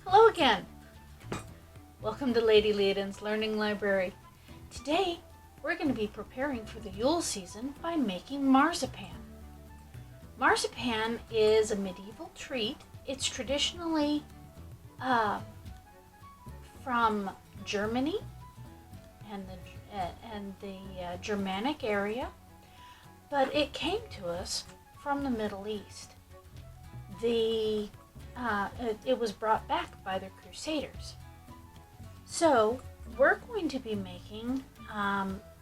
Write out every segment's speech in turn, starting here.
Hello again! Welcome to Lady Liadan's Learning Library. Today, we're going to be preparing for the Yule season by making marzipan. Marzipan is a medieval treat. It's traditionally from Germany and the Germanic area, but it came to us from the Middle East. It was brought back by the Crusaders. So we're going to be making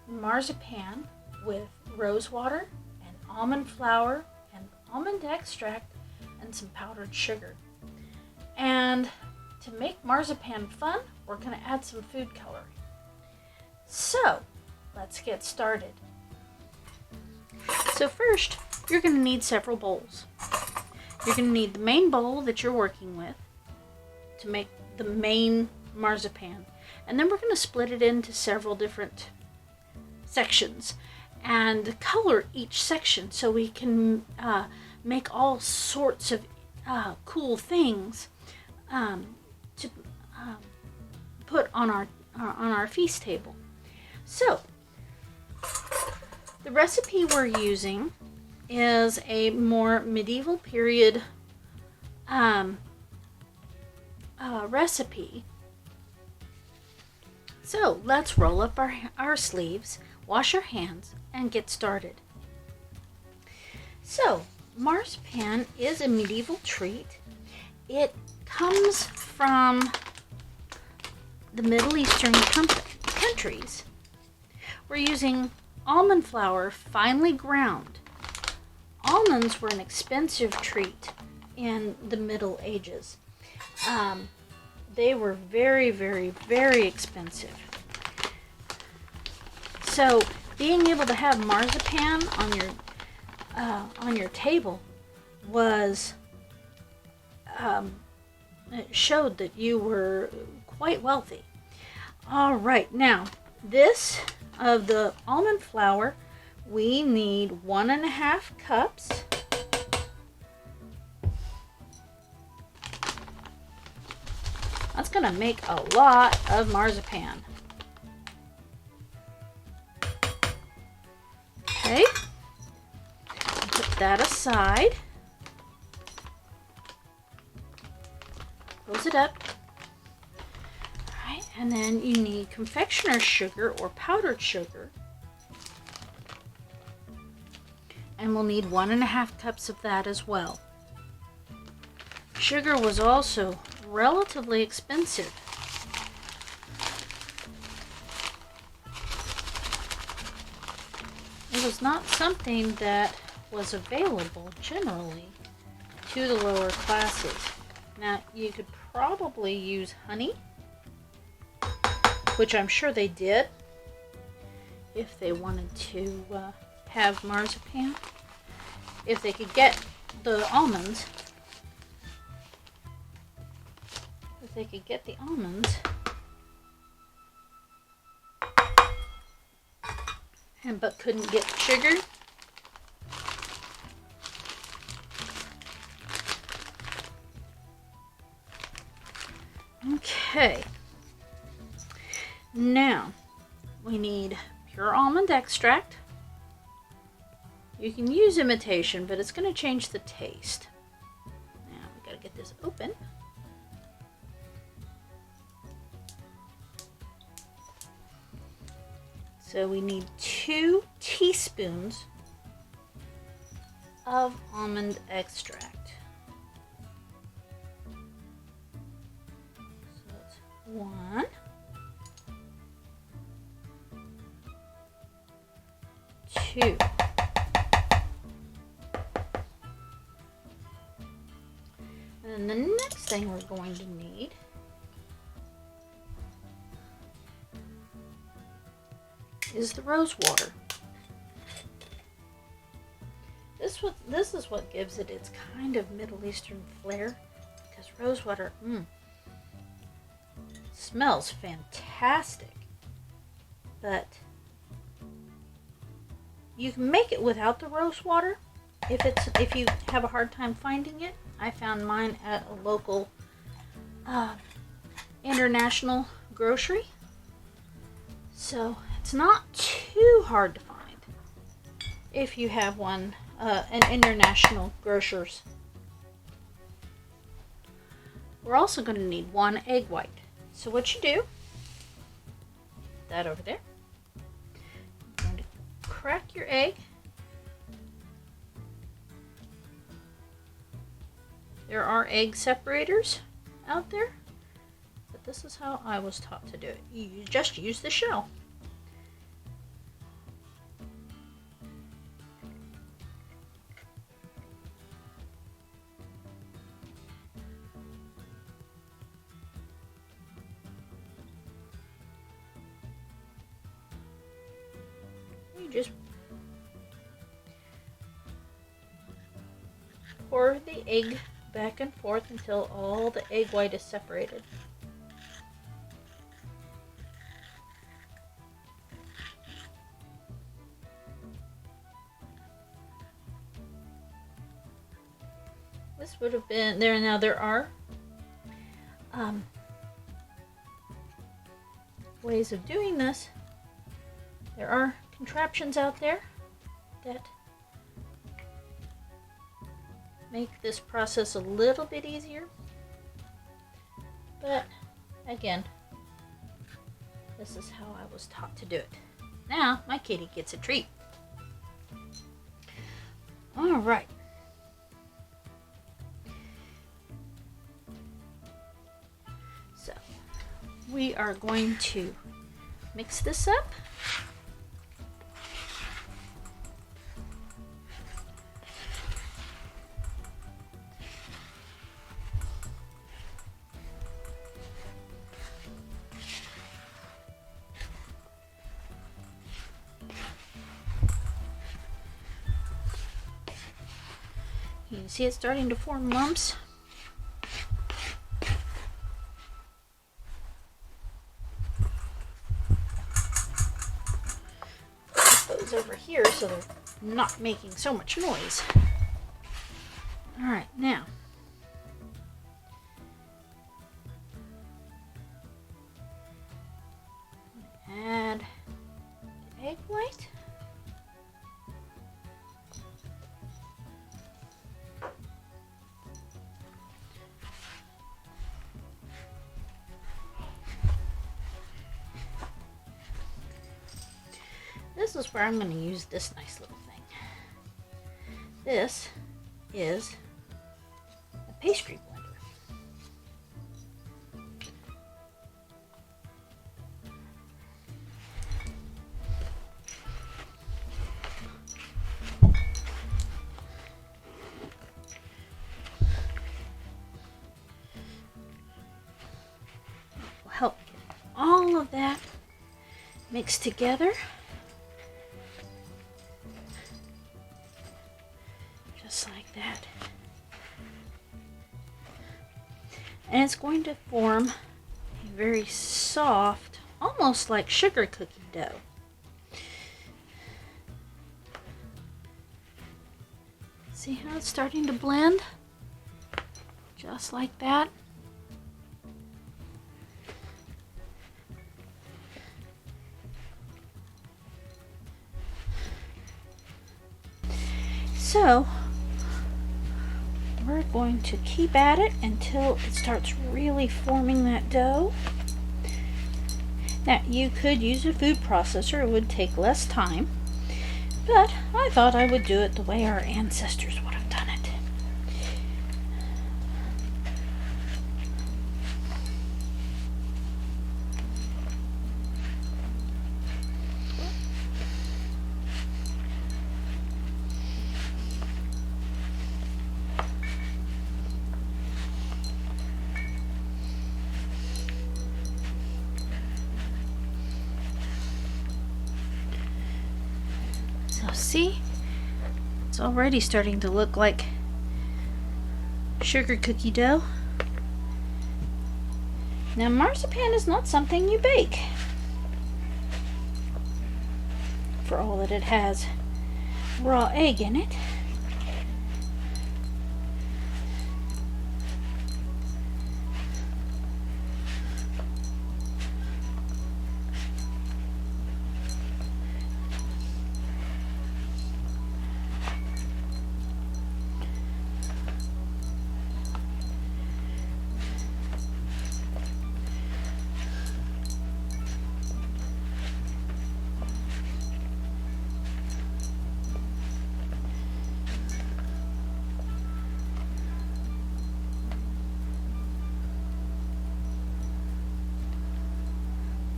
marzipan with rose water and almond flour and almond extract and some powdered sugar. And to make marzipan fun, we're going to add some food coloring. So let's get started. So first, you're going to need several bowls. You're going to need the main bowl that you're working with to make the main marzipan. And then we're going to split it into several different sections and color each section so we can make all sorts of cool things to put on our feast table. So the recipe we're using is a more medieval period recipe. So let's roll up our sleeves, wash our hands, and get started. So marzipan is a medieval treat. It comes from the Middle Eastern countries. We're using almond flour finely ground. Almonds were an expensive treat in the Middle Ages. They were very, very, very expensive. So being able to have marzipan on your table was it showed that you were quite wealthy. All right, now this of the almond flour, we need 1.5 cups. That's gonna make a lot of marzipan. Okay, put that aside. Close it up. All right, and then you need confectioner's sugar or powdered sugar. And we'll need 1.5 cups of that as well. Sugar was also relatively expensive. It was not something that was available generally to the lower classes. Now, you could probably use honey, which I'm sure they did if they wanted to have marzipan. If they could get the almonds, but couldn't get sugar. Okay, now we need pure almond extract. You can use imitation, but it's going to change the taste. Now we got to get this open. So we need 2 teaspoons of almond extract. So that's 1, 2. And the next thing we're going to need is the rose water. This is what gives it its kind of Middle Eastern flair, because rose water smells fantastic. But you can make it without the rose water if you have a hard time finding it. I found mine at a local international grocery, so it's not too hard to find if you have one, an international grocer's. We're also going to need 1 egg white. So what you do, put that over there. You're going to crack your egg. There are egg separators out there, but this is how I was taught to do it. You just use the shell. You just pour the egg back and forth until all the egg white is separated. This would have been there. Now there are ways of doing this. There are contraptions out there that make this process a little bit easier, but again, this is how I was taught to do it. Now my kitty gets a treat. All right. So we are going to mix this up. You can see it's starting to form lumps. Put those over here so they're not making so much noise. All right, now add egg white. This is where I'm going to use this nice little thing. This is a pastry blender. It will help get all of that mixed together. Just like that. And it's going to form a very soft, almost like sugar cookie dough. See how it's starting to blend? Just like that. So we're going to keep at it until it starts really forming that dough. Now, you could use a food processor, it would take less time, but I thought I would do it the way our ancestors would have done it. So see, it's already starting to look like sugar cookie dough. Now, marzipan is not something you bake, for all that it has raw egg in it.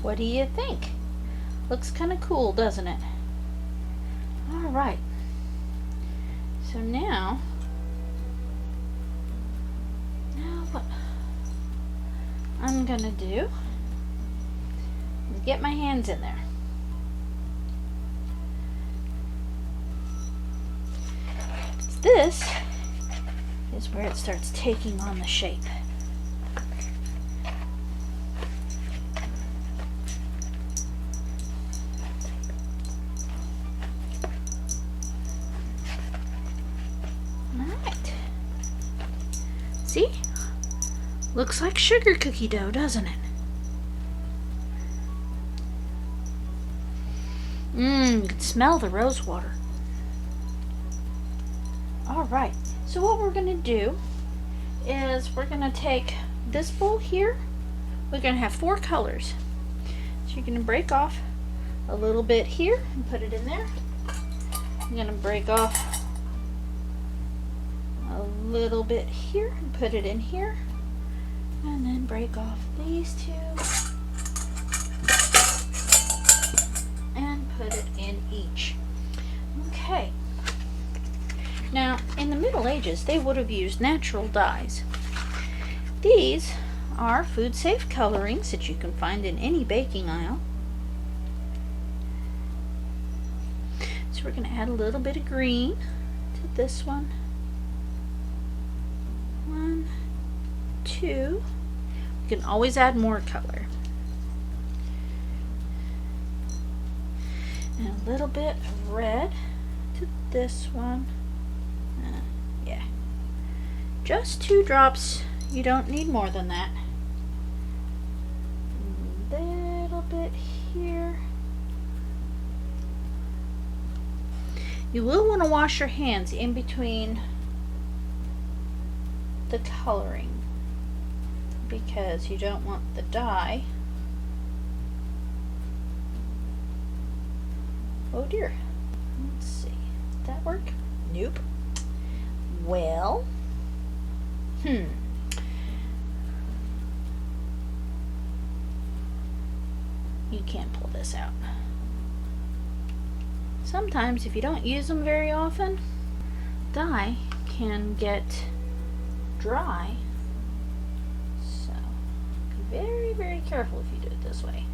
What do you think? Looks kind of cool, doesn't it? All right. So now what I'm gonna do is get my hands in there. This is where it starts taking on the shape. Alright. See? Looks like sugar cookie dough, doesn't it? You can smell the rose water. Alright, so what we're going to do is we're going to take this bowl here. We're going to have 4 colors. So you're going to break off a little bit here and put it in there. I'm going to break off a little bit here and put it in here. And then break off these 2 and put it in each. Okay. Now, in the Middle Ages, they would have used natural dyes. These are food-safe colorings that you can find in any baking aisle. So we're going to add a little bit of green to this one. 1, 2. You can always add more color. And a little bit of red to this one. Yeah. Just 2 drops. You don't need more than that. A little bit here. You will want to wash your hands in between the coloring because you don't want the dye. Oh dear. Let's see. Did that work? Nope. Well, you can't pull this out. Sometimes if you don't use them very often, dye can get dry. So be very, very careful if you do it this way.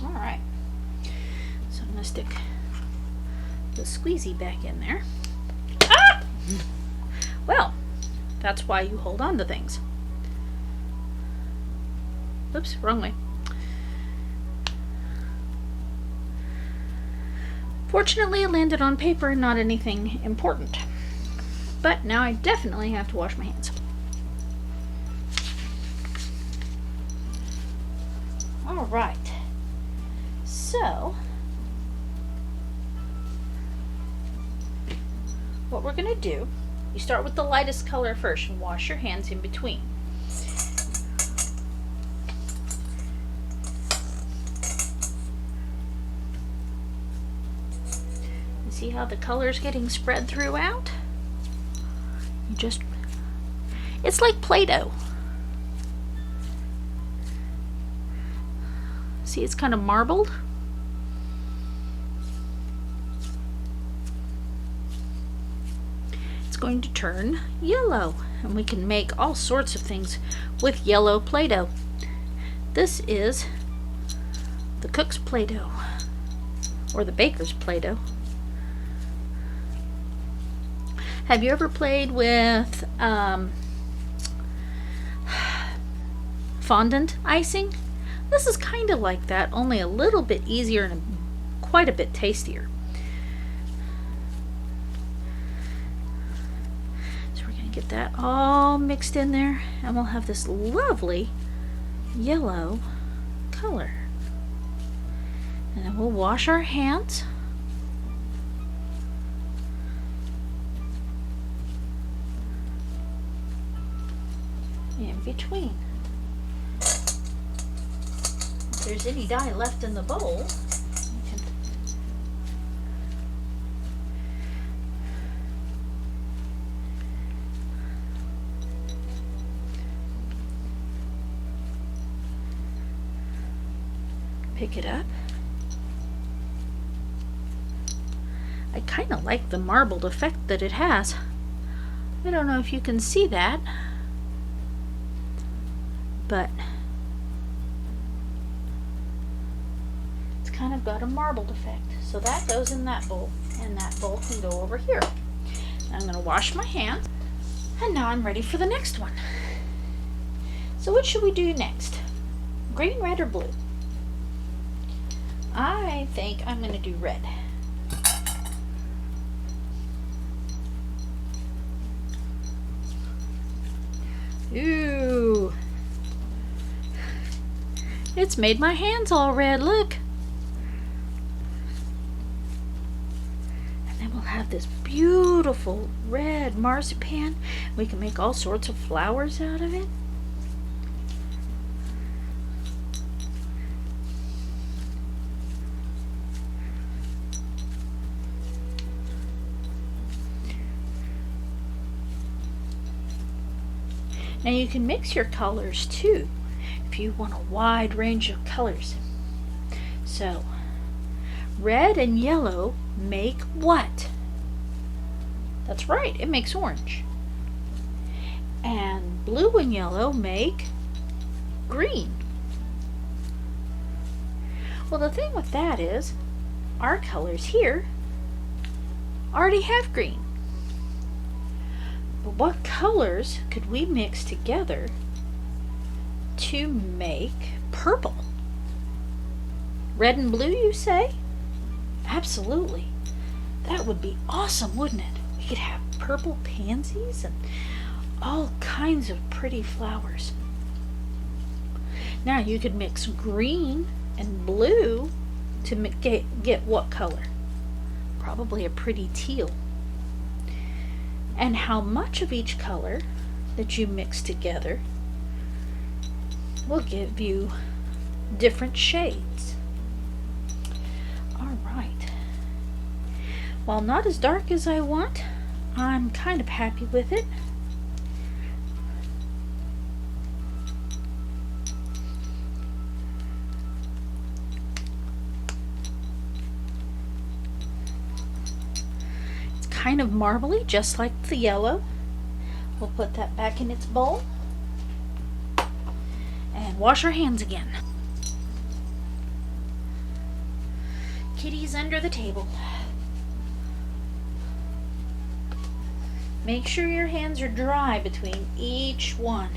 Alright, so I'm going to stick the squeezy back in there. Ah! Well, that's why you hold on to things. Oops, wrong way. Fortunately, it landed on paper and not anything important. But now I definitely have to wash my hands. Alright. So, what we're going to do, you start with the lightest color first and wash your hands in between. You see how the color's getting spread throughout? It's like Play-Doh. See, it's kind of marbled. It's going to turn yellow, and we can make all sorts of things with yellow Play-Doh. This is the cook's Play-Doh, or the baker's Play-Doh. Have you ever played with fondant icing? This is kind of like that, only a little bit easier and quite a bit tastier. So we're going to get that all mixed in there, and we'll have this lovely yellow color. And then we'll wash our hands. In between. there's any dye left in the bowl, you can pick it up. I kind of like the marbled effect that it has. I don't know if you can see that, but it's kind of got a marbled effect. So that goes in that bowl, and that bowl can go over here. I'm going to wash my hands, and now I'm ready for the next one. So what should we do next? Green, red, or blue? I think I'm going to do red. Ooh, it's made my hands all red, look. And then we'll have this beautiful red marzipan. We can make all sorts of flowers out of it. Now you can mix your colors too, if you want a wide range of colors. So, red and yellow make what? That's right, it makes orange. And blue and yellow make green. Well, the thing with that is, our colors here already have green. But what colors could we mix together to make purple? Red and blue, you say? Absolutely. That would be awesome, wouldn't it? We could have purple pansies and all kinds of pretty flowers. Now you could mix green and blue to get what color? Probably a pretty teal. And how much of each color that you mix together will give you different shades. All right. While not as dark as I want, I'm kind of happy with it. Kind of marbly, just like the yellow. We'll put that back in its bowl and wash our hands again. Kitty's under the table. Make sure your hands are dry between each one.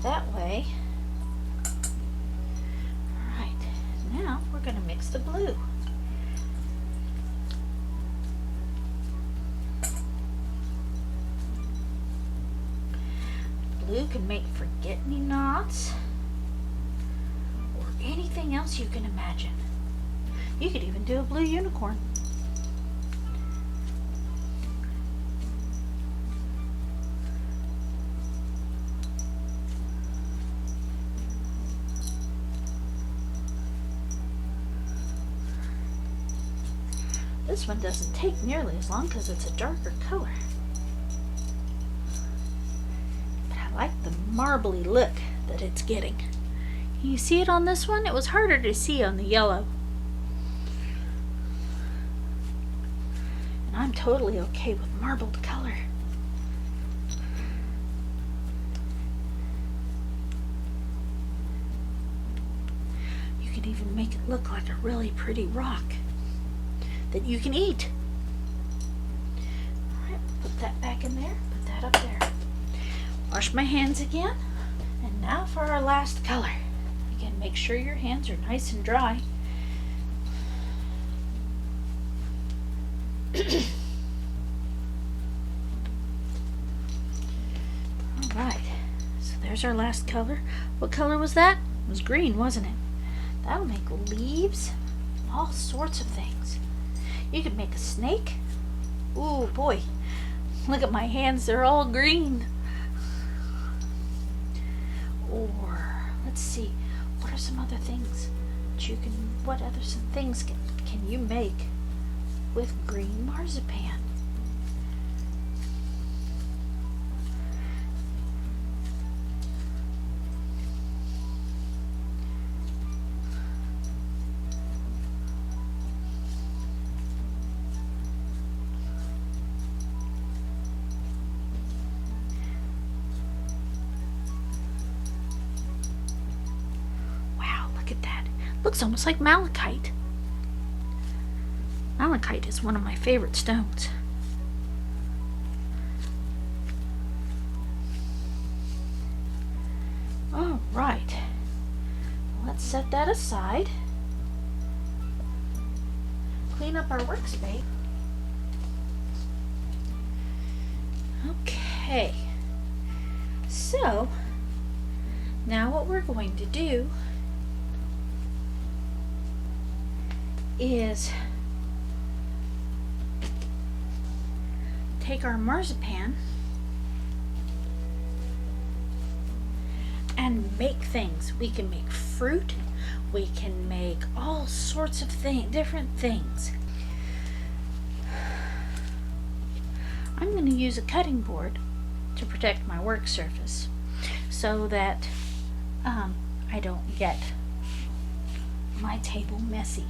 That way. All right, now we're going to mix the blue. Blue can make forget-me-nots or anything else you can imagine. You could even do a blue unicorn. This one doesn't take nearly as long because it's a darker color. I like the marbly look that it's getting. Can you see it on this one? It was harder to see on the yellow. And I'm totally okay with marbled color. You could even make it look like a really pretty rock that you can eat. Alright, put that back in there, put that up there. Wash my hands again, and now for our last color. Again, make sure your hands are nice and dry. Alright, so there's our last color. What color was that? It was green, wasn't it? That'll make leaves, all sorts of things. You could make a snake. Ooh, boy, look at my hands, they're all green. Or, let's see, What are some other things that you can, what other some things can you make with green marzipan? Look at that. Looks almost like malachite. Malachite is one of my favorite stones. All right. Let's set that aside. Clean up our workspace. Okay. So, now what we're going to do is take our marzipan and make things. We can make fruit, we can make all sorts of different things. I'm going to use a cutting board to protect my work surface so that I don't get my table messy,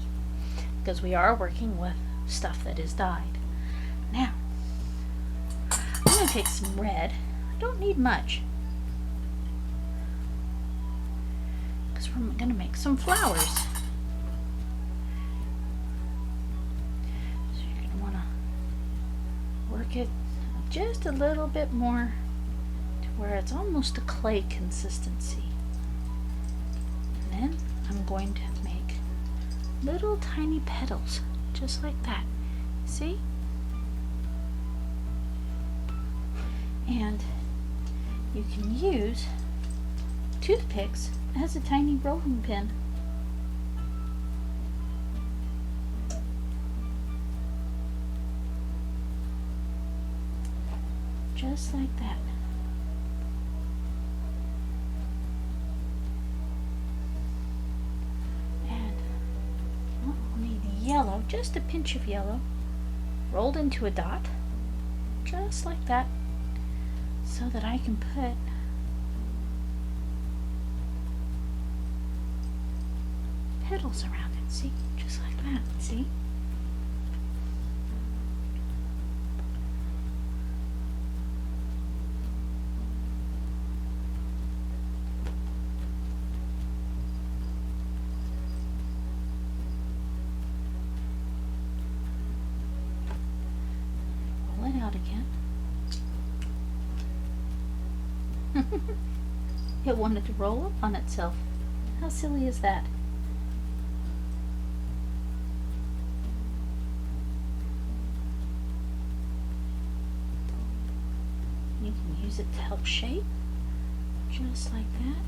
because we are working with stuff that is dyed. Now, I'm going to take some red. I don't need much, because we're going to make some flowers. So you're going to want to work it just a little bit more to where it's almost a clay consistency. And then I'm going to make little tiny petals, just like that. See? And you can use toothpicks as a tiny rolling pin. Just like that. Yellow, just a pinch of yellow, rolled into a dot, just like that, so that I can put petals around it. See? Just like that. See? Out again. It wanted to roll up on itself. How silly is that? You can use it to help shape, just like that.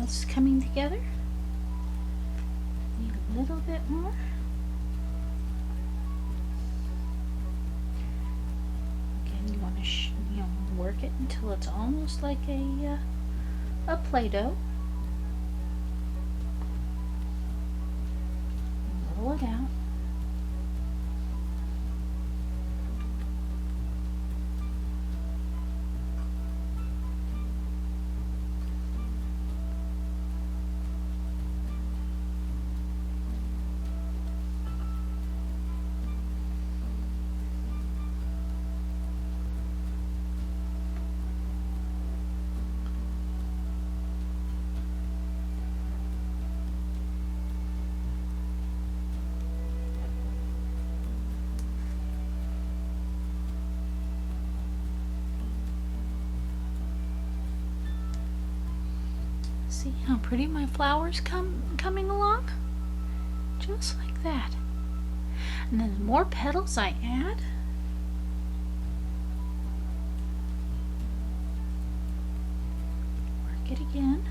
It's coming together. Need a little bit more. Again, you want to work it until it's almost like a Play-Doh. Roll it out. See how pretty my flowers coming along? Just like that. And then the more petals I add, work it again.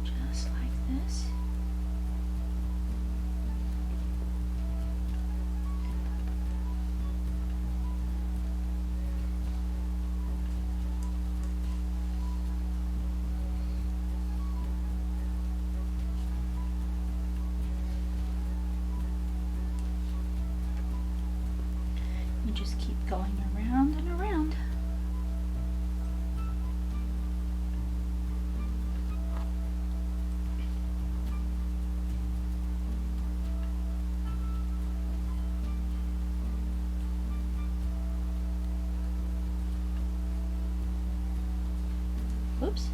Just like this. You just keep going around and around. Whoops.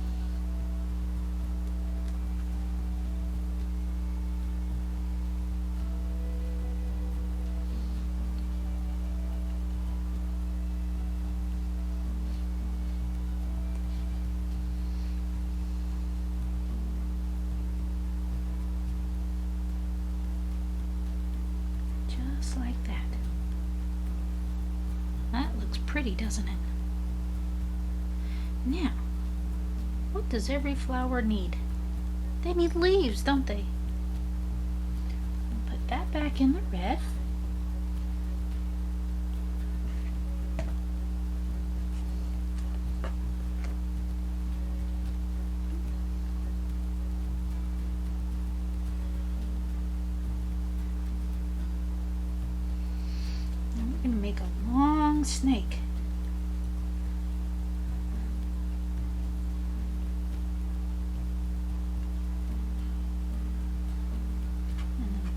Just like that. That looks pretty, doesn't it? Now, what does every flower need? They need leaves, don't they? I'll put that back in the red. And we're going to make a long snake.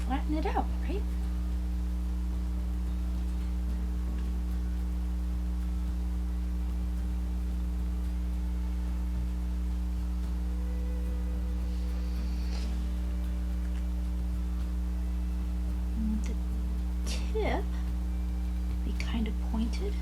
Flatten it out, right? And the tip to be kind of pointed.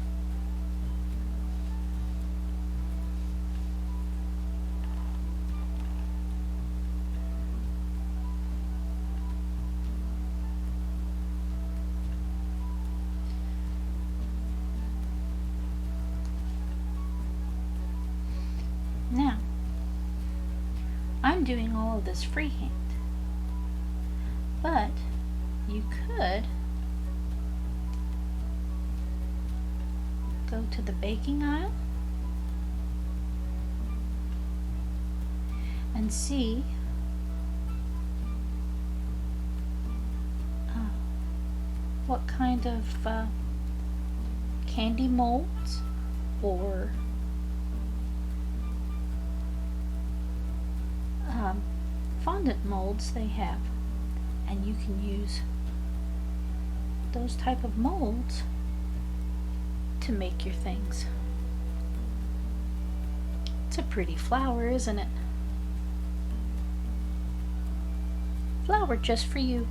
Now, I'm doing all of this freehand, but you could go to the baking aisle and see what kind of candy molds or fondant molds they have, and you can use those type of molds to make your things. It's a pretty flower, isn't it? Flower just for you.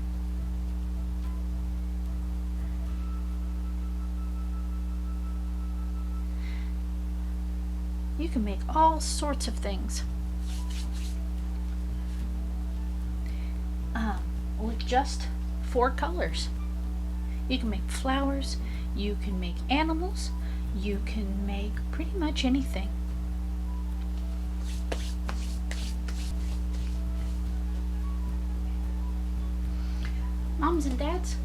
You can make all sorts of things with just 4 colors. You can make flowers, you can make animals, you can make pretty much anything. Moms and dads,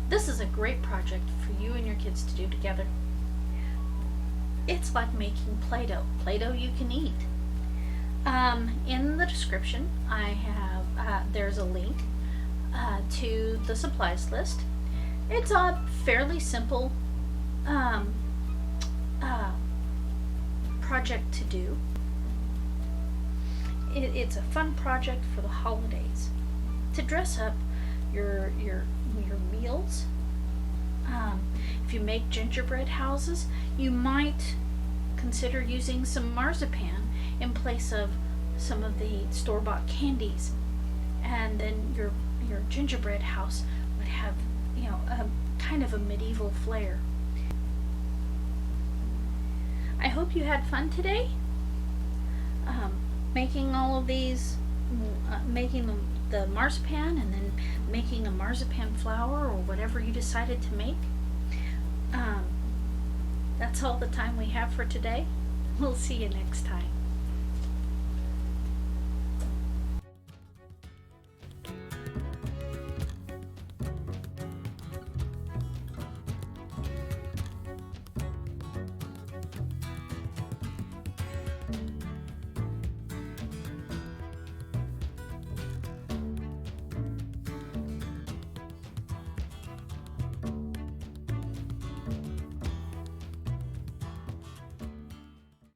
this is a great project for you and your kids to do together. It's like making Play-Doh. Play-Doh you can eat. In the description, I have there's a link to the supplies list. It's a fairly simple project to do. It's a fun project for the holidays to dress up your meals. If you make gingerbread houses, you might consider using some marzipan in place of some of the store-bought candies, and then your gingerbread house would have, a kind of a medieval flair. I hope you had fun today. Making all of these, making the marzipan, and then making a marzipan flower or whatever you decided to make. That's all the time we have for today. We'll see you next time.